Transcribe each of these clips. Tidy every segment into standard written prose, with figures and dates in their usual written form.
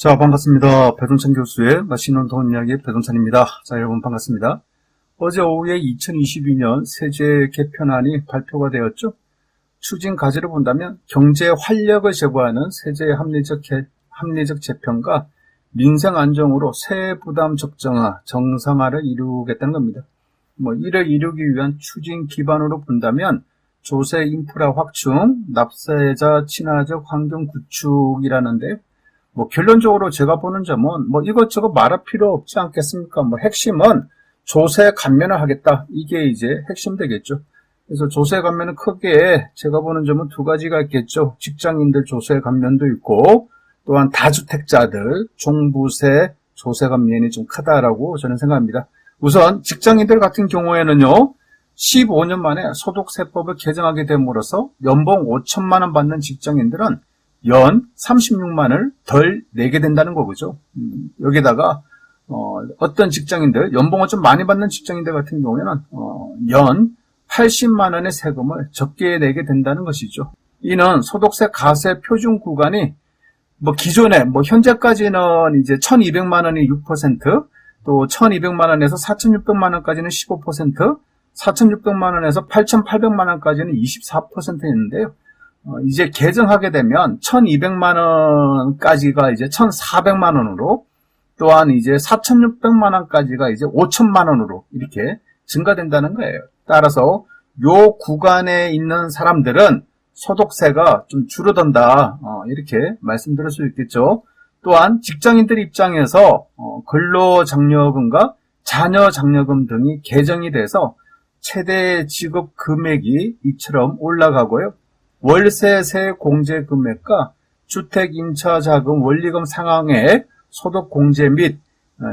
자, 반갑습니다. 배동찬 교수의 맛있는 돈 이야기 배동찬입니다. 자, 여러분 반갑습니다. 어제 오후에 2022년 세제 개편안이 발표가 되었죠. 추진 과제를 본다면 경제 활력을 제고하는 세제 합리적 재편과 민생 안정으로 세부 부담 적정화, 정상화를 이루겠다는 겁니다. 이를 이루기 위한 추진 기반으로 본다면 조세 인프라 확충, 납세자 친화적 환경 구축이라는데요. 결론적으로 제가 보는 점은 이것저것 말할 필요 없지 않겠습니까? 핵심은 조세 감면을 하겠다. 이게 이제 핵심 되겠죠. 그래서 조세 감면은 크게 제가 보는 점은 두 가지가 있겠죠. 직장인들 조세 감면도 있고, 또한 다주택자들 종부세 조세 감면이 좀 크다라고 저는 생각합니다. 우선 직장인들 같은 경우에는요, 15년 만에 소득세법을 개정하게 됨으로써 연봉 5천만 원 받는 직장인들은 연 36만을 덜 내게 된다는 거죠. 여기다가 어떤 직장인들, 연봉을 좀 많이 받는 직장인들 같은 경우에는 연 80만 원의 세금을 적게 내게 된다는 것이죠. 이는 소득세 가세 표준 구간이 기존에 현재까지는 이제 1,200만 원이 6%, 또 1,200만 원에서 4,600만 원까지는 15%, 4,600만 원에서 8,800만 원까지는 24%였는데요. 이제 개정하게 되면 1,200만 원까지가 이제 1,400만 원으로, 또한 이제 4,600만 원까지가 이제 5,000만 원으로 이렇게 증가된다는 거예요. 따라서 요 구간에 있는 사람들은 소득세가 좀 줄어든다, 이렇게 말씀드릴 수 있겠죠. 또한 직장인들 입장에서 근로장려금과 자녀장려금 등이 개정이 돼서 최대 지급 금액이 이처럼 올라가고요. 월세세 공제 금액과 주택 임차 자금 원리금 상환액 소득 공제 및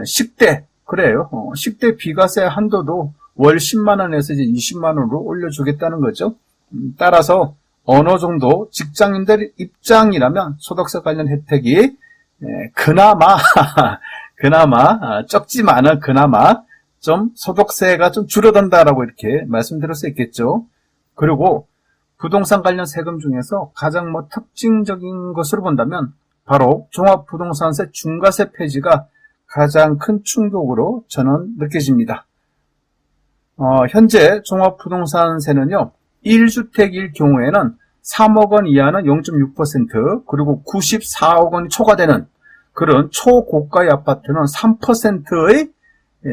식대, 그래요. 식대 비과세 한도도 월 10만 원에서 이제 20만 원으로 올려주겠다는 거죠. 따라서 어느 정도 직장인들 입장이라면 소득세 관련 혜택이 그나마 적지만은 그나마 좀 소득세가 좀 줄어든다라고 이렇게 말씀드릴 수 있겠죠. 그리고 부동산 관련 세금 중에서 가장 특징적인 것으로 본다면 바로 종합부동산세 중과세 폐지가 가장 큰 충격으로 저는 느껴집니다. 현재 종합부동산세는요, 1주택일 경우에는 3억 원 이하는 0.6%, 그리고 94억 원이 초과되는 그런 초고가의 아파트는 3%의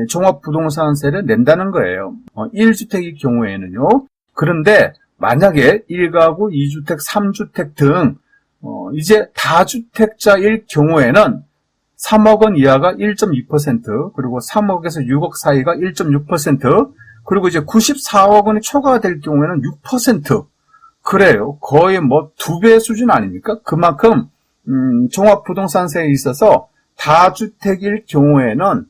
종합부동산세를 낸다는 거예요. 1주택일 경우에는요. 그런데 만약에 1가구, 2주택, 3주택 등 이제 다주택자일 경우에는 3억 원 이하가 1.2%, 그리고 3억에서 6억 사이가 1.6%, 그리고 이제 94억 원이 초과될 경우에는 6%. 그래요. 거의 2배 수준 아닙니까? 그만큼 종합부동산세에 있어서 다주택일 경우에는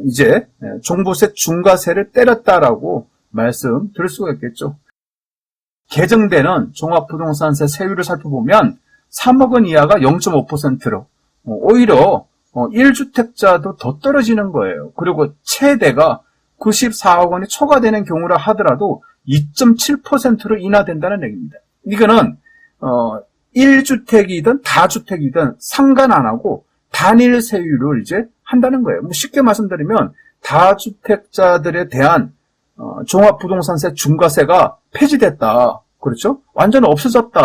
이제 종부세 중과세를 때렸다라고 말씀드릴 수가 있겠죠. 개정되는 종합부동산세 세율을 살펴보면 3억 원 이하가 0.5%로 오히려 1주택자도 더 떨어지는 거예요. 그리고 최대가 94억 원이 초과되는 경우라 하더라도 2.7%로 인하된다는 얘기입니다. 이거는 1주택이든 다주택이든 상관 안 하고 단일 세율을 이제 한다는 거예요. 쉽게 말씀드리면 다주택자들에 대한 종합부동산세 중과세가 폐지됐다. 그렇죠? 완전 없어졌다.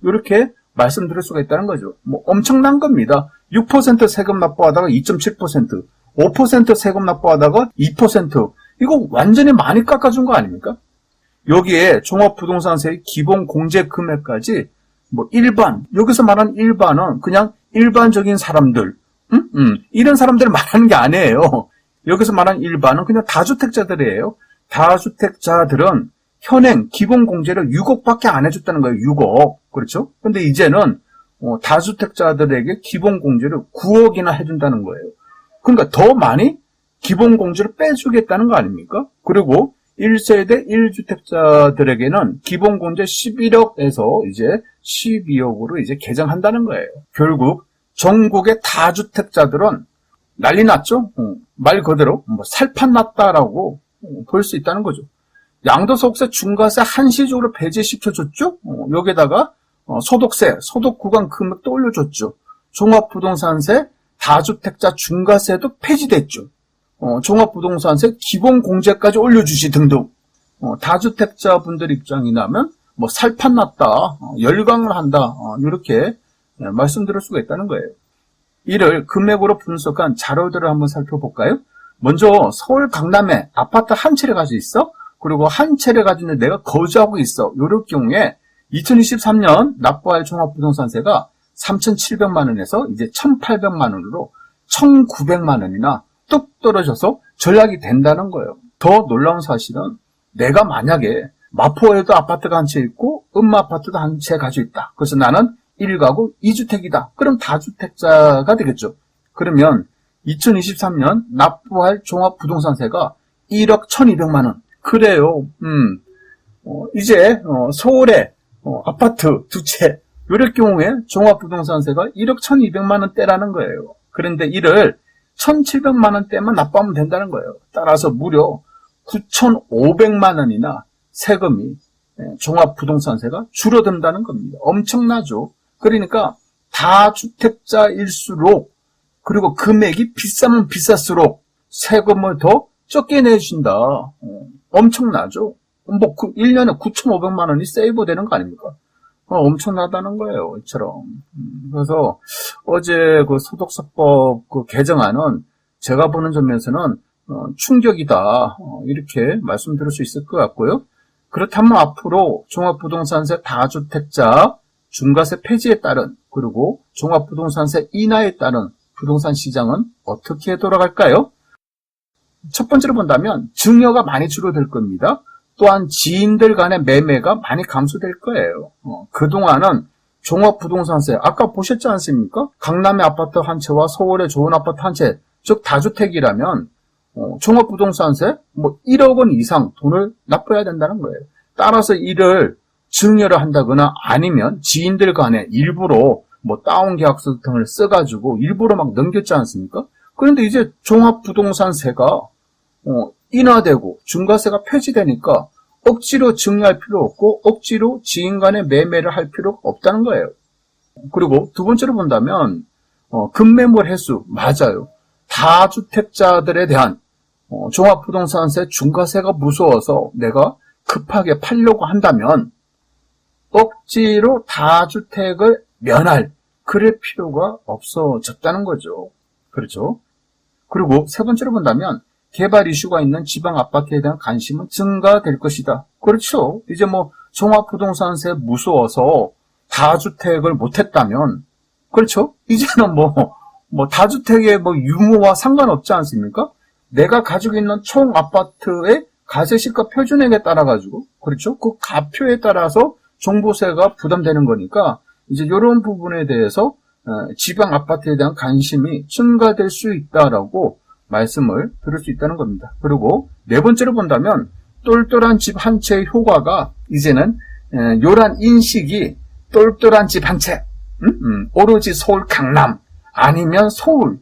이렇게 말씀드릴 수가 있다는 거죠. 엄청난 겁니다. 6% 세금 납부하다가 2.7%, 5% 세금 납부하다가 2%. 이거 완전히 많이 깎아준 거 아닙니까? 여기에 종합부동산세의 기본 공제 금액까지 일반, 여기서 말하는 일반은 그냥 일반적인 사람들, 이런 사람들을 말하는 게 아니에요. 여기서 말하는 일반은 그냥 다주택자들이에요. 다주택자들은 현행 기본 공제를 6억밖에 안 해줬다는 거예요. 6억. 그렇죠? 근데 이제는 다주택자들에게 기본 공제를 9억이나 해준다는 거예요. 그러니까 더 많이 기본 공제를 빼주겠다는 거 아닙니까? 그리고 1세대 1주택자들에게는 기본 공제 11억에서 이제 12억으로 이제 개정한다는 거예요. 결국 전국의 다주택자들은 난리 났죠? 말 그대로 살판 났다라고 볼 수 있다는 거죠. 양도소득세 중과세 한시적으로 배제시켜줬죠. 여기다가 소득세, 소득 구간 금액도 올려줬죠. 종합부동산세 다주택자 중과세도 폐지됐죠. 종합부동산세 기본공제까지 올려주시 등등. 다주택자분들 입장이라면 뭐 살판 났다, 열강을 한다, 이렇게 말씀드릴 수가 있다는 거예요. 이를 금액으로 분석한 자료들을 한번 살펴볼까요? 먼저 서울 강남에 아파트 한 채를 가지고 있어. 그리고 한 채를 가지고 있는데 내가 거주하고 있어. 이럴 경우에 2023년 납부할 종합부동산세가 3,700만 원에서 이제 1,800만 원으로 1,900만 원이나 뚝 떨어져서 전락이 된다는 거예요. 더 놀라운 사실은 내가 만약에 마포에도 아파트가 한 채 있고 음마아파트도 한 채 가지고 있다. 그래서 나는 1가구 2주택이다. 그럼 다주택자가 되겠죠. 그러면 2023년 납부할 종합부동산세가 1억 1,200만 원. 그래요. 이제 서울에 아파트 두 채 이럴 경우에 종합부동산세가 1억 1,200만 원대라는 거예요. 그런데 이를 1,700만 원대만 납부하면 된다는 거예요. 따라서 무려 9,500만 원이나 세금이 종합부동산세가 줄어든다는 겁니다. 엄청나죠. 그러니까 다주택자일수록 그리고 금액이 비싸면 비쌀수록 세금을 더 적게 내준다. 엄청나죠. 뭐 1년에 9,500만 원이 세이브 되는 거 아닙니까? 엄청나다는 거예요. 이처럼. 그래서 어제 그 소득세법 그 개정안은 제가 보는 점에서는 충격이다. 이렇게 말씀드릴 수 있을 것 같고요. 그렇다면 앞으로 종합부동산세 다주택자 중과세 폐지에 따른 그리고 종합부동산세 인하에 따른 부동산 시장은 어떻게 돌아갈까요? 첫 번째로 본다면 증여가 많이 줄어들 겁니다. 또한 지인들 간의 매매가 많이 감소될 거예요. 그동안은 종합부동산세 아까 보셨지 않습니까? 강남의 아파트 한 채와 서울의 좋은 아파트 한 채, 즉 다주택이라면 종합부동산세 뭐 1억 원 이상 돈을 납부해야 된다는 거예요. 따라서 이를 증여를 한다거나 아니면 지인들 간에 일부러 뭐 다운계약서 등을 써가지고 일부러 막 넘겼지 않습니까? 그런데 이제 종합부동산세가 인하되고 중과세가 폐지되니까 억지로 증여할 필요 없고 억지로 지인 간의 매매를 할 필요가 없다는 거예요. 그리고 두 번째로 본다면 급매물 횟수 맞아요. 다주택자들에 대한 종합부동산세 중과세가 무서워서 내가 급하게 팔려고 한다면 억지로 다주택을 면할 그럴 필요가 없어졌다는 거죠. 그렇죠? 그리고 세 번째로 본다면 개발 이슈가 있는 지방 아파트에 대한 관심은 증가될 것이다. 그렇죠? 이제 뭐 종합부동산세 무서워서 다주택을 못했다면 그렇죠? 이제는 뭐 다주택의 뭐 유무와 상관없지 않습니까? 내가 가지고 있는 총 아파트의 가세시가 표준액에 따라 가지고 그렇죠? 그 가표에 따라서 종부세가 부담되는 거니까 이제 이런 부분에 대해서 지방 아파트에 대한 관심이 증가될 수 있다라고 말씀을 드릴 수 있다는 겁니다. 그리고 네 번째로 본다면 똘똘한 집 한 채의 효과가 이제는 요란 인식이 똘똘한 집 한 채, 오로지 서울 강남 아니면 서울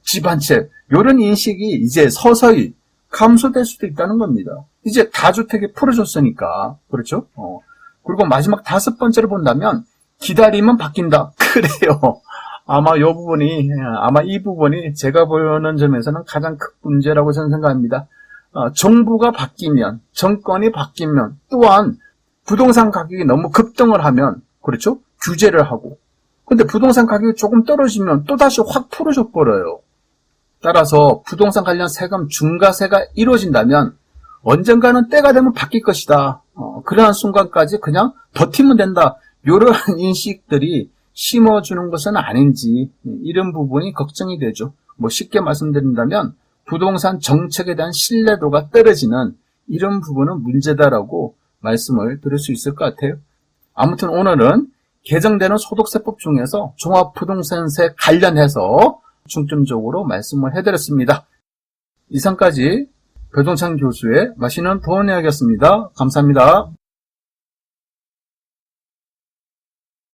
집 한 채 요런 인식이 이제 서서히 감소될 수도 있다는 겁니다. 이제 다주택이 풀어줬으니까 그렇죠? 그리고 마지막 다섯 번째로 본다면 기다리면 바뀐다. 그래요. 아마 이 부분이 제가 보는 점에서는 가장 큰 문제라고 저는 생각합니다. 정부가 바뀌면, 정권이 바뀌면, 또한 부동산 가격이 너무 급등을 하면, 그렇죠? 규제를 하고. 근데 부동산 가격이 조금 떨어지면 또다시 확 풀어줘 버려요. 따라서 부동산 관련 세금 중과세가 이루어진다면 언젠가는 때가 되면 바뀔 것이다. 그러한 순간까지 그냥 버티면 된다. 이런 인식들이 심어주는 것은 아닌지 이런 부분이 걱정이 되죠. 뭐 쉽게 말씀드린다면 부동산 정책에 대한 신뢰도가 떨어지는 이런 부분은 문제다라고 말씀을 드릴 수 있을 것 같아요. 아무튼 오늘은 개정되는 소득세법 중에서 종합부동산세 관련해서 중점적으로 말씀을 해드렸습니다. 이상까지 배동찬 교수의 맛있는 돈 이야기였습니다. 감사합니다.